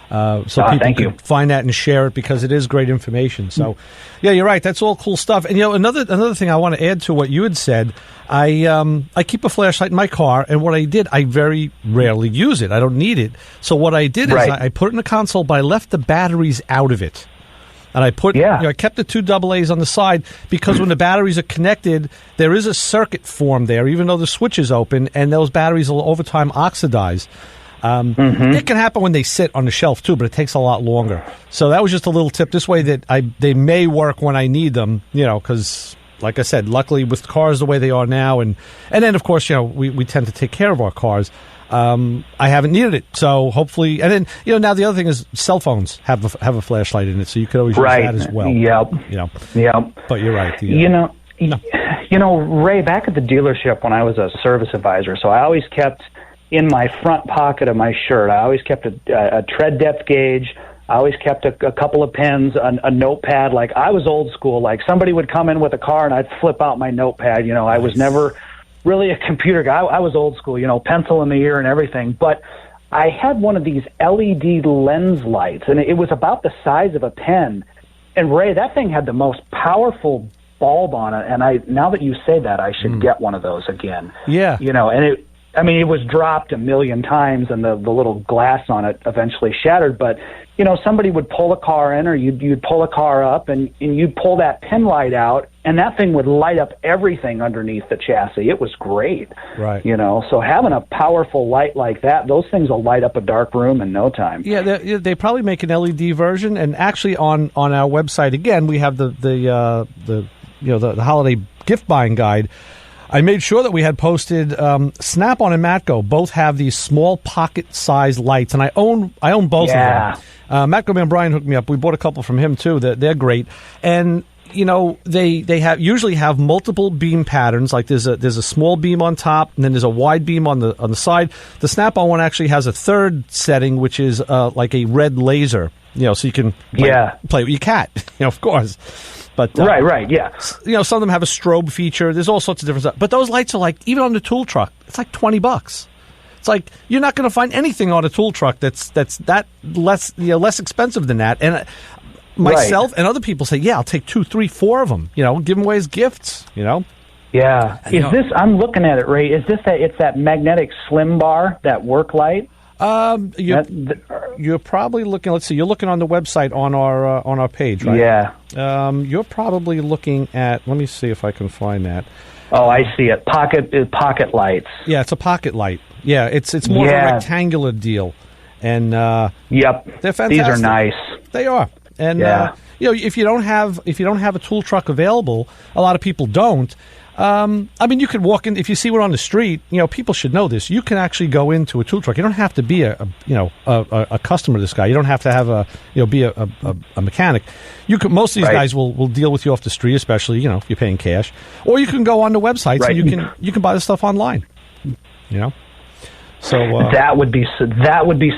So people can find that and share it, because it is great information. So, yeah, you're right. That's all cool stuff. And another thing I want to add to what you had said, I keep a flashlight in my car, and what I did, I very rarely use it. I don't need it. So what I did is I put it in the console, but I left the batteries out of it. And I put, I kept the 2 AA's on the side because when the batteries are connected, there is a circuit formed there, even though the switch is open, and those batteries will over time oxidize. It can happen when they sit on the shelf too, but it takes a lot longer. So that was just a little tip. This way that they may work when I need them, because like I said, luckily with cars the way they are now, and then of course, we tend to take care of our cars. I haven't needed it, so hopefully, and then now the other thing is cell phones have a flashlight in it, so you could always use that as well. Yep. But you're right. Ray, back at the dealership when I was a service advisor, so I always kept in my front pocket of my shirt, I always kept a tread depth gauge. I always kept a couple of pens, a notepad. Like, I was old school. Like, somebody would come in with a car and I'd flip out my notepad. I was never really a computer guy. I was old school, pencil in the ear and everything. But I had one of these LED lens lights, and it was about the size of a pen. And Ray, that thing had the most powerful bulb on it. And now that you say that, I should get one of those again. Yeah. And it was dropped a million times, and the little glass on it eventually shattered. But, somebody would pull a car in, or you'd pull a car up, and you'd pull that pin light out, and that thing would light up everything underneath the chassis. It was great. Right. So having a powerful light like that, those things will light up a dark room in no time. Yeah, they probably make an LED version, and actually on our website, again, we have the holiday gift buying guide. I made sure that we had posted Snap-on and Matco both have these small pocket-sized lights, and I own both of them. Matco man Brian hooked me up. We bought a couple from him too. They're great, and they usually have multiple beam patterns. Like there's a small beam on top, and then there's a wide beam on the side. The Snap-on one actually has a third setting, which is like a red laser. So you can play with your cat. Of course. But, right, yeah. Some of them have a strobe feature. There's all sorts of different stuff. But those lights are like, even on the tool truck, it's like $20. It's like, you're not going to find anything on a tool truck that's that less expensive than that. And myself and other people say, I'll take 2, 3, 4 of them, give them away as gifts, Yeah. I'm looking at it, Ray. Is this it's that magnetic slim bar, that work light? You're probably looking. Let's see. You're looking on the website on our page, right? Yeah. You're probably looking at. Let me see if I can find that. Oh, I see it. Pocket lights. Yeah, it's a pocket light. Yeah, it's more of a rectangular deal, and yep, they're fantastic. These are nice. They are, and if you don't have a tool truck available, a lot of people don't. You could walk in if you see one on the street. People should know this. You can actually go into a tool truck. You don't have to be a customer of this guy. You don't have to have be a mechanic. You can. Most of these guys will deal with you off the street, especially if you're paying cash. Or you can go on the website and you can buy the stuff online. So that would be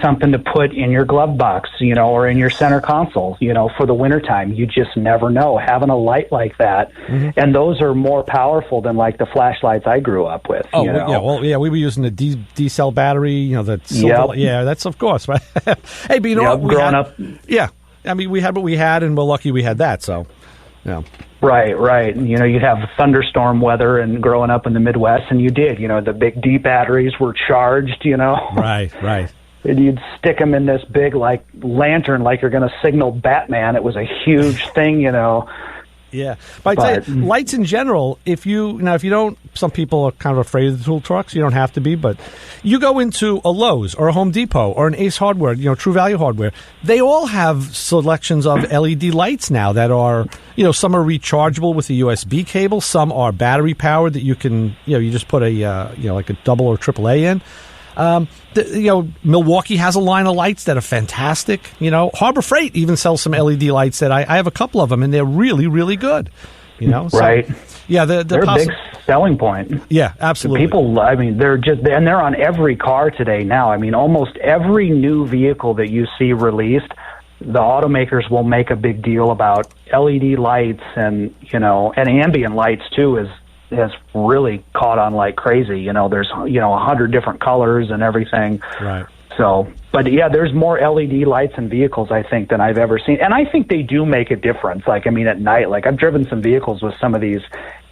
something to put in your glove box, or in your center console, for the wintertime. You just never know. Having a light like that, and those are more powerful than like the flashlights I grew up with. Oh, we were using the D cell battery, the silver, that's of course, right? Hey, but what? Growing up. Yeah, we had what we had, and we're lucky we had that. So, yeah. Right. You'd have thunderstorm weather and growing up in the Midwest, and you did. The big D batteries were charged, Right. And you'd stick them in this big, lantern, like you're going to signal Batman. It was a huge thing, Yeah. But I tell you, lights in general, if you don't, some people are kind of afraid of the tool trucks. You don't have to be, but you go into a Lowe's or a Home Depot or an Ace Hardware, True Value Hardware. They all have selections of LED lights now that are, some are rechargeable with a USB cable. Some are battery powered that you can, you just put a, like a double or triple A in. Milwaukee has a line of lights that are fantastic. Harbor Freight even sells some LED lights that I have a couple of them, and they're really, really good. Right? Yeah, they're a big selling point. Yeah, absolutely. People, they're on every car today now. Almost every new vehicle that you see released, the automakers will make a big deal about LED lights and ambient lights too. Has really caught on like crazy. There's 100 different colors and everything. Right. So, but yeah, there's more LED lights in vehicles, I think, than I've ever seen. And I think they do make a difference. At night, I've driven some vehicles with some of these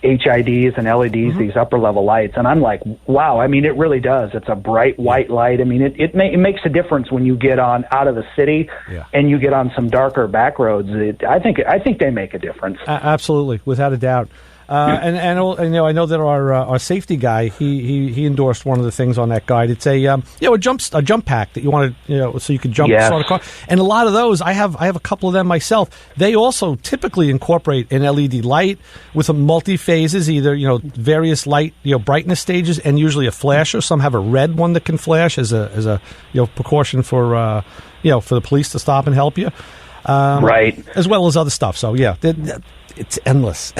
HIDs and LEDs, these upper level lights, and I'm like, wow. I mean, it really does. It's a bright white light. I mean, it makes a difference when you get out of the city and you get on some darker back roads. I think they make a difference. Absolutely, without a doubt. And I know that our safety guy he endorsed one of the things on that guide. It's a jump pack that you want to so you can jump start a car. And a lot of those I have a couple of them myself. They also typically incorporate an LED light with a multi-phases, either various light brightness stages, and usually a flasher. Some have a red one that can flash as a precaution for for the police to stop and help you, right? As well as other stuff. So it's endless.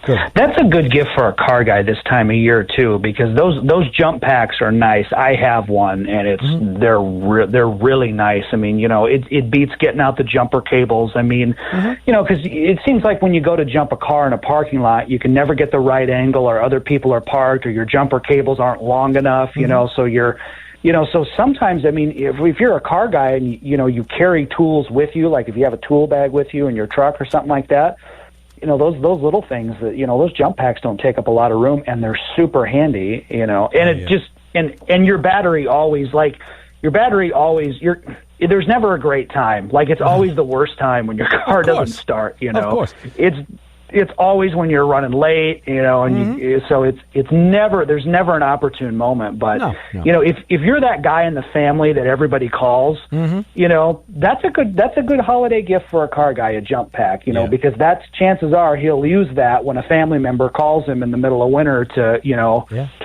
Good. That's a good gift for a car guy this time of year too, because those jump packs are nice. I have one, and they're really nice. I mean, it beats getting out the jumper cables. I mean, because it seems like when you go to jump a car in a parking lot, you can never get the right angle, or other people are parked, or your jumper cables aren't long enough. So you're. So sometimes, I mean, if you're a car guy and you carry tools with you, like if you have a tool bag with you in your truck or something like that. Those little things that those jump packs don't take up a lot of room, and they're super handy. And your battery always there's never a great time. Like, it's always the worst time when your car doesn't start. Of course. It's always when you're running late, and so it's never, there's never an opportune moment. But if you're that guy in the family that everybody calls, that's a good holiday gift for a car guy, a jump pack, because chances are he'll use that when a family member calls him in the middle of winter to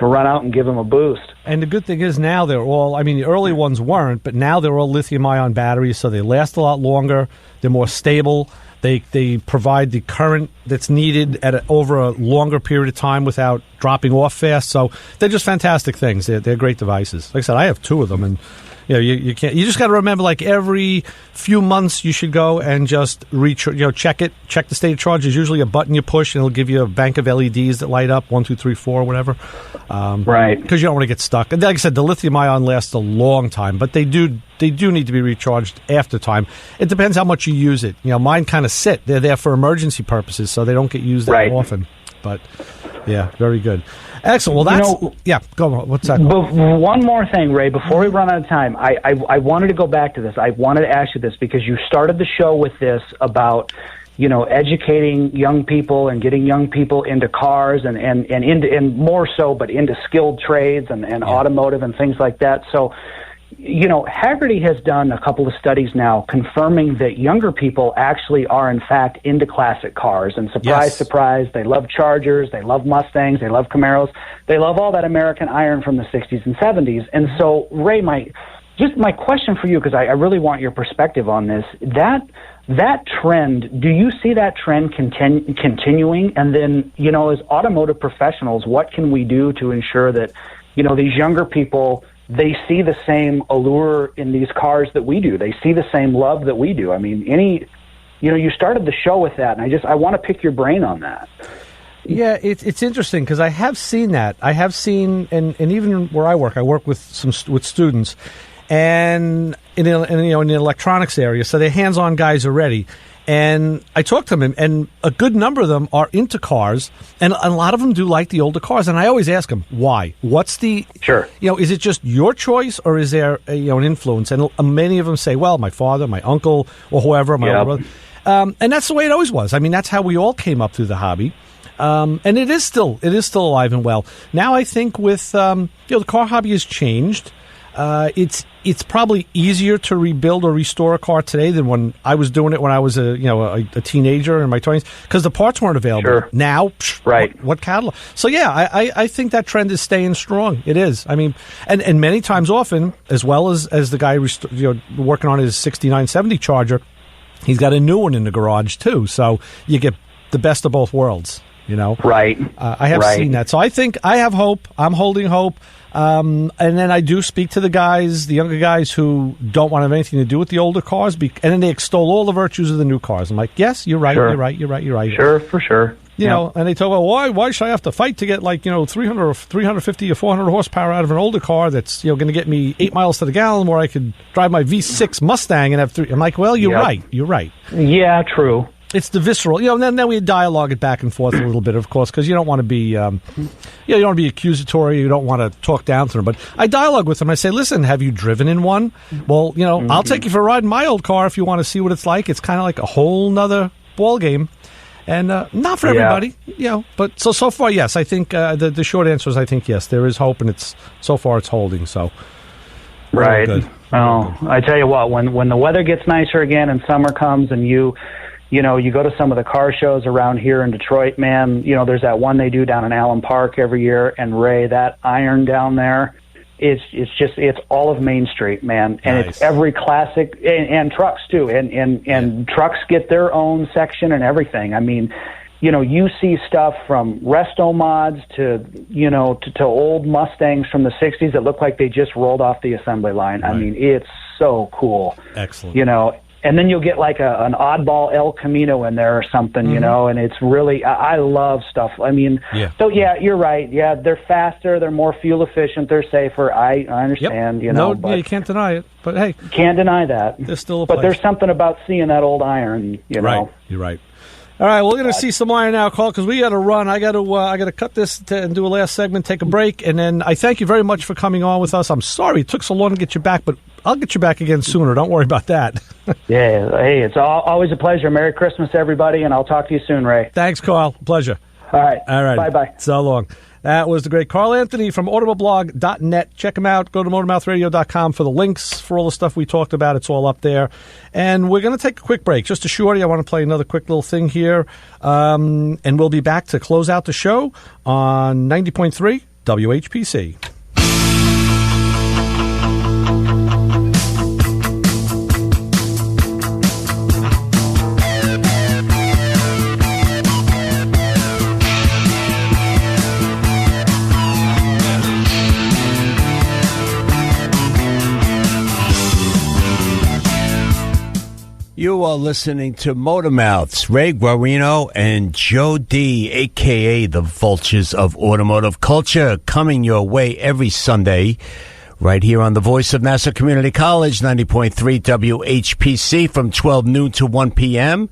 run out and give him a boost. And the good thing is now they're all, I mean, the early ones weren't, but now they're all lithium-ion batteries, so they last a lot longer. They're more stable. They provide the current that's needed over a longer period of time without dropping off fast. So they're just fantastic things. They're great devices. Like I said, I have two of them, and you can't. You just got to remember, like, every few months you should go and just check the state of charge. There's usually a button you push, and it'll give you a bank of LEDs that light up 1, 2, 3, 4, whatever. Right. Because you don't want to get stuck. And like I said, the lithium-ion lasts a long time, but they do need to be recharged after time. It depends how much you use it. Mine kind of sit. They're there for emergency purposes, so they don't get used that often. But yeah, very good. Excellent. Well, that's go on. What's that? But one more thing, Ray, before we run out of time, I wanted to go back to this. I wanted to ask you this because you started the show with this about educating young people and getting young people into cars and more so, but into skilled trades and automotive and things like that. So, Hagerty has done a couple of studies now confirming that younger people actually are, in fact, into classic cars. And surprise, they love Chargers, they love Mustangs, they love Camaros, they love all that American iron from the 60s and 70s. And so, Ray, my question for you, because I really want your perspective on this, that trend, do you see that trend continuing? And then, as automotive professionals, what can we do to ensure that, these younger people, they see the same allure in these cars that we do. They see the same love that we do. I mean, you started the show with that, and I want to pick your brain on that. Yeah, it's interesting because I have seen that. I have seen, and even where I work with students, and in the electronics area, so they're hands-on guys already. And I talk to them, and a good number of them are into cars, and a lot of them do like the older cars. And I always ask them, why? What's the... Sure. Is it just your choice, or is there an influence? And many of them say, well, my father, my uncle, or whoever, my older brother. And that's the way it always was. I mean, that's how we all came up through the hobby. And it is still alive and well. Now I think with, the car hobby has changed. It's probably easier to rebuild or restore a car today than when I was doing it when I was a teenager in my 20s, because the parts weren't available. Sure. Now, what catalog? So yeah, I think that trend is staying strong. It is. I mean, and many times often, as well as the guy working on his 69, 70 Charger, he's got a new one in the garage too. So you get the best of both worlds. Right. I have seen that. So I think I have hope. I'm holding hope. And then I do speak to the younger guys who don't want to have anything to do with the older cars, and then they extol all the virtues of the new cars. I'm like, yes, you're right, sure. you're right. Sure, for sure. And they talk about, why should I have to fight to get 300 or 350 or 400 horsepower out of an older car that's going to get me 8 miles to the gallon, where I could drive my V6 Mustang and have 3. I'm like, well, you're right. Yeah, true. it's the visceral, and then we dialogue it back and forth a little bit, of course, because you don't want to be, you don't want to be accusatory. You don't want to talk down to them. But I dialogue with them. I say, listen, have you driven in one? Well, I'll take you for a ride in my old car if you want to see what it's like. It's kind of like a whole nother ball game. And not for everybody, but so far, yes. I think the short answer is I think yes, there is hope, and so far it's holding. So right. Good. Well, I tell you what, when the weather gets nicer again and summer comes, and you go to some of the car shows around here in Detroit, man. There's that one they do down in Allen Park every year, and Ray, that iron down there. It's all of Main Street, man, and nice. It's every classic and trucks too, and trucks get their own section and everything. I mean, you see stuff from resto mods to old Mustangs from the '60s that look like they just rolled off the assembly line. Right. I mean, it's so cool. Excellent. And then you'll get like an oddball El Camino in there or something, and it's really, I love stuff. I mean, So yeah, you're right. Yeah, they're faster, they're more fuel efficient, they're safer. I understand, but you can't deny it. But hey, can't deny that. There's still a but place. There's something about seeing that old iron, Right, you're right. All right, we're going to see some iron now, Carl, because we got to run. I got to cut this and do a last segment, take a break, and then I thank you very much for coming on with us. I'm sorry it took so long to get you back, but I'll get you back again sooner. Don't worry about that. Yeah, hey, it's always a pleasure. Merry Christmas, everybody, and I'll talk to you soon, Ray. Thanks, Carl. Pleasure. All right. Bye-bye. So long. That was the great Carl Anthony from automoblog.net. Check him out. Go to motormouthradio.com for the links for all the stuff we talked about. It's all up there. And we're going to take a quick break. Just a shorty. I want to play another quick little thing here. And we'll be back to close out the show on 90.3 WHPC. You are listening to Motor Mouths, Ray Guarino and Joe D, a.k.a. the Vultures of Automotive Culture, coming your way every Sunday right here on the voice of Nassau Community College, 90.3 WHPC from 12 noon to 1 p.m.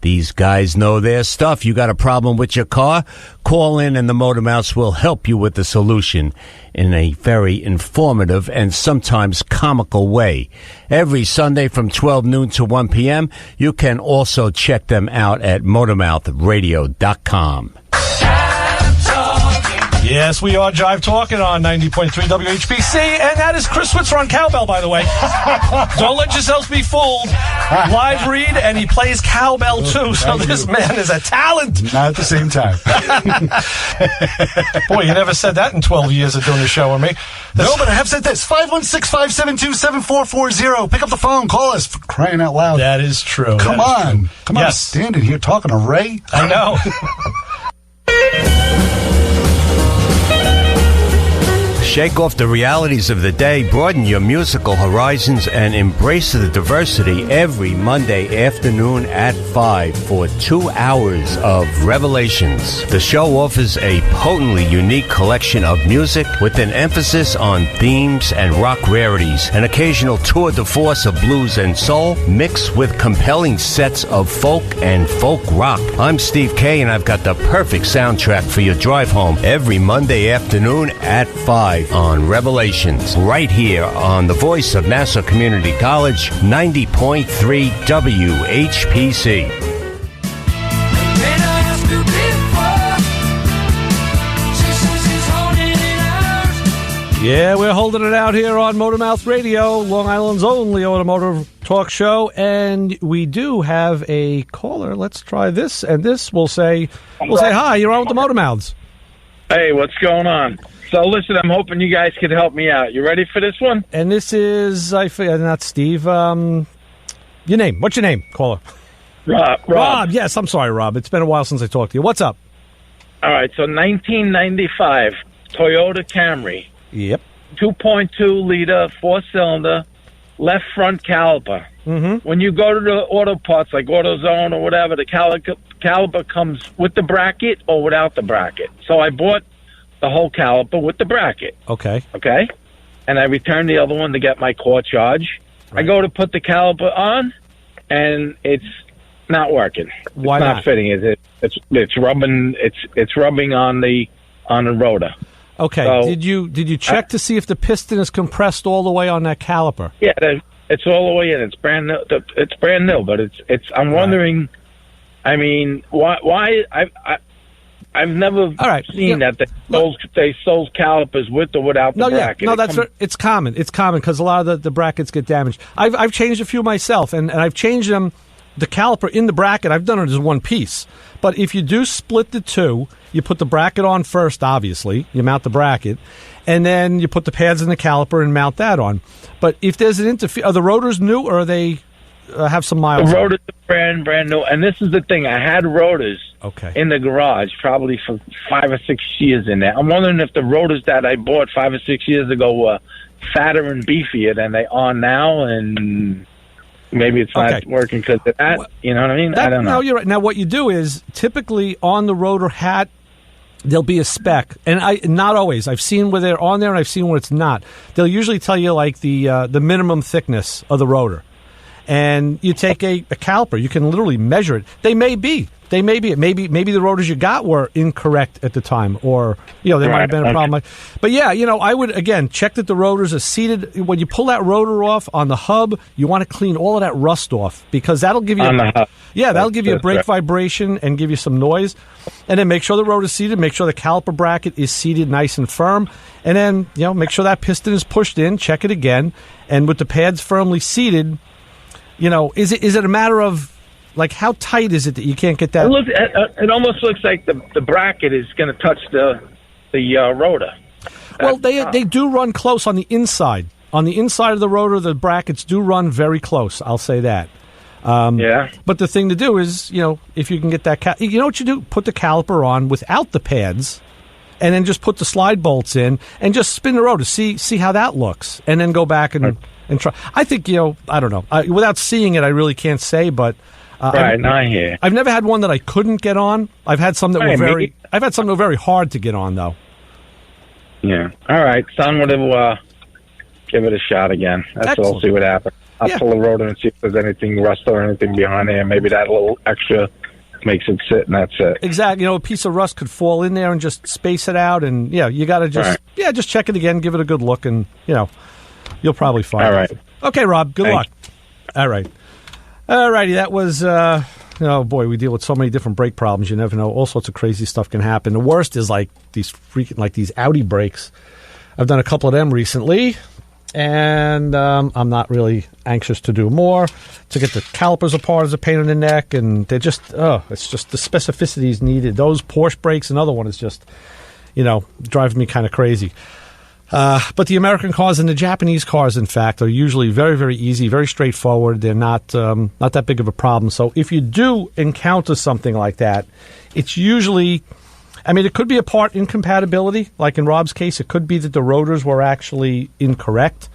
These guys know their stuff. You got a problem with your car? Call in and the Motor Mouths will help you with the solution in a very informative and sometimes comical way. Every Sunday from 12 noon to 1 p.m. You can also check them out at motormouthradio.com. Yes, we are Jive Talking on 90.3 WHPC, and that is Chris Switzer on cowbell, by the way. Don't let yourselves be fooled. Live read, and he plays cowbell, too, so this man is a talent. Not at the same time. Boy, you never said that in 12 years of doing the show with me. No, but I have said this. 516-572-7440. Pick up the phone. Call us, for crying out loud. That is true. Come on. Come on. Yes. Standing here talking to Ray. I know. Shake off the realities of the day, broaden your musical horizons, and embrace the diversity every Monday afternoon at 5 for 2 hours of revelations. The show offers a potently unique collection of music with an emphasis on themes and rock rarities, an occasional tour de force of blues and soul, mixed with compelling sets of folk and folk rock. I'm Steve K, and I've got the perfect soundtrack for your drive home every Monday afternoon at 5 on Revelations, right here on the voice of Nassau Community College, 90.3 WHPC. Yeah, we're holding it out here on Motor Mouth Radio, Long Island's only automotive talk show, and we do have a caller. Let's try this, and this will say hi. You're on with the Motor Mouths. Hey, what's going on? So listen, I'm hoping you guys could help me out. You ready for this one? And this is not Steve. Your name? What's your name, caller? Rob. Yes, I'm sorry, Rob. It's been a while since I talked to you. What's up? All right. So 1995 Toyota Camry. Yep. 2.2 liter, 4-cylinder, left front caliper. Mm-hmm. When you go to the auto parts like AutoZone or whatever, the caliper comes with the bracket or without the bracket. So I bought the whole caliper with the bracket. Okay. And I returned the other one to get my core charge. Right. I go to put the caliper on, and it's not working. Why it's not? fitting. It's rubbing. It's rubbing on the rotor. Okay. So, did you check to see if the piston is compressed all the way on that caliper? Yeah, it's all the way in. It's brand new. It's brand new, but it's. I'm wondering. I mean, why? I've never seen that they sold calipers with or without the bracket. No, it's common. It's common because a lot of the brackets get damaged. I've changed a few myself, and I've changed them. The caliper in the bracket, I've done it as one piece. But if you do split the two, you put the bracket on first, obviously. You mount the bracket. And then you put the pads in the caliper and mount that on. But if there's an are the rotors new or are they have some miles? The rotors are brand new. And this is the thing. I had rotors in the garage probably for 5 or 6 years in there. I'm wondering if the rotors that I bought 5 or 6 years ago were fatter and beefier than they are now. And maybe it's not working because of that. You know what I mean? I don't know. No, you're right. Now, what you do is typically on the rotor hat, there'll be a spec. And not always. I've seen where they're on there and I've seen where it's not. They'll usually tell you like the minimum thickness of the rotor. And you take a caliper. You can literally measure it. They may be. Maybe the rotors you got were incorrect at the time, or there might have been a problem. But yeah, I would again check that the rotors are seated. When you pull that rotor off on the hub, you want to clean all of that rust off because that'll give you that'll give you a brake vibration and give you some noise. And then make sure the rotor's seated. Make sure the caliper bracket is seated nice and firm. And then make sure that piston is pushed in. Check it again, and with the pads firmly seated, is it a matter of like, how tight is it that you can't get that? It almost looks like the bracket is going to touch the rotor. Well, they do run close on the inside. On the inside of the rotor, the brackets do run very close. I'll say that. But the thing to do is, if you can get that, you know what you do? Put the caliper on without the pads, and then just put the slide bolts in and just spin the rotor. See how that looks, and then go back and try. I think I don't know. Without seeing it, I really can't say, but. I've never had one that I couldn't get on. I've had some that were very hard to get on, though. Yeah. All right. Son would have give it a shot again. That's all. See what happens. I'll pull the rotor and see if there's anything rust or anything behind there. Maybe that little extra makes it sit, and that's it. Exactly. A piece of rust could fall in there and just space it out, and you got to just check it again, give it a good look, and you'll probably find it. All right. Okay, Rob. Good luck. All right. All righty, that was, oh boy, we deal with so many different brake problems. You never know. All sorts of crazy stuff can happen. The worst is these Audi brakes. I've done a couple of them recently, and I'm not really anxious to do more. To get the calipers apart is a pain in the neck, and they're just, it's just the specificities needed. Those Porsche brakes, another one is just, drives me kind of crazy. But the American cars and the Japanese cars, in fact, are usually very, very easy, very straightforward. They're not that big of a problem. So if you do encounter something like that, it's usually, it could be a part incompatibility. Like in Rob's case, it could be that the rotors were actually incorrect.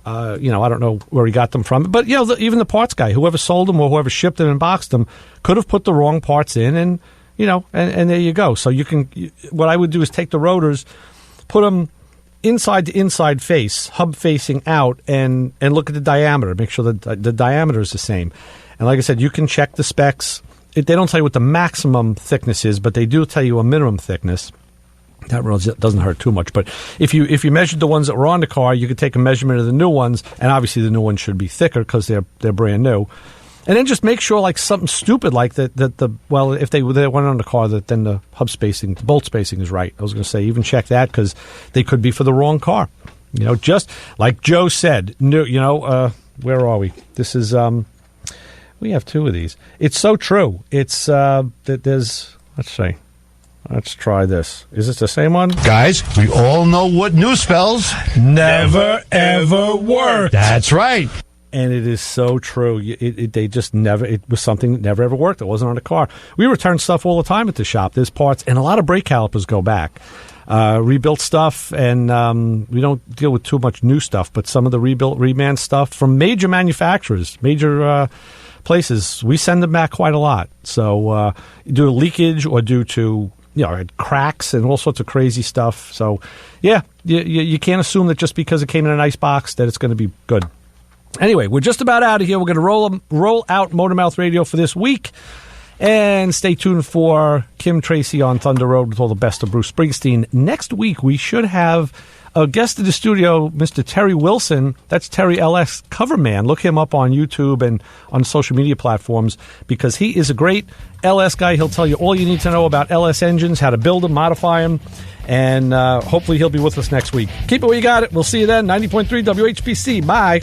I don't know where he got them from. But, even the parts guy, whoever sold them or whoever shipped them and boxed them, could have put the wrong parts in and there you go. So what I would do is take the rotors, put them inside to inside face, hub facing out, and look at the diameter. Make sure that the diameter is the same. And like I said, you can check the specs. They don't tell you what the maximum thickness is, but they do tell you a minimum thickness. That really doesn't hurt too much. But if you measured the ones that were on the car, you could take a measurement of the new ones, and obviously the new ones should be thicker because they're brand new. And then just make sure, like something stupid, like if they went on the car, that then the hub spacing, the bolt spacing is right. I was going to say, even check that because they could be for the wrong car. Just like Joe said. Where are we? This is we have two of these. It's so true. It's that there's. Let's see. Let's try this. Is this the same one? Guys, we all know what new spells never ever work. That's right. And it is so true. They just never. It was something that never ever worked. It wasn't on the car. We return stuff all the time at the shop. There's parts, and a lot of brake calipers go back. Rebuilt stuff, and we don't deal with too much new stuff. But some of the reman stuff from major manufacturers, major places, we send them back quite a lot. So due to leakage or due to cracks and all sorts of crazy stuff. So yeah, you can't assume that just because it came in a nice box that it's going to be good. Anyway, we're just about out of here. We're going to roll out Motormouth Radio for this week. And stay tuned for Kim Tracy on Thunder Road with all the best of Bruce Springsteen. Next week, we should have a guest in the studio, Mr. Terry Wilson. That's Terry LS Coverman. Look him up on YouTube and on social media platforms because he is a great LS guy. He'll tell you all you need to know about LS engines, how to build them, modify them, and hopefully he'll be with us next week. Keep it where you got it. We'll see you then. 90.3 WHPC. Bye.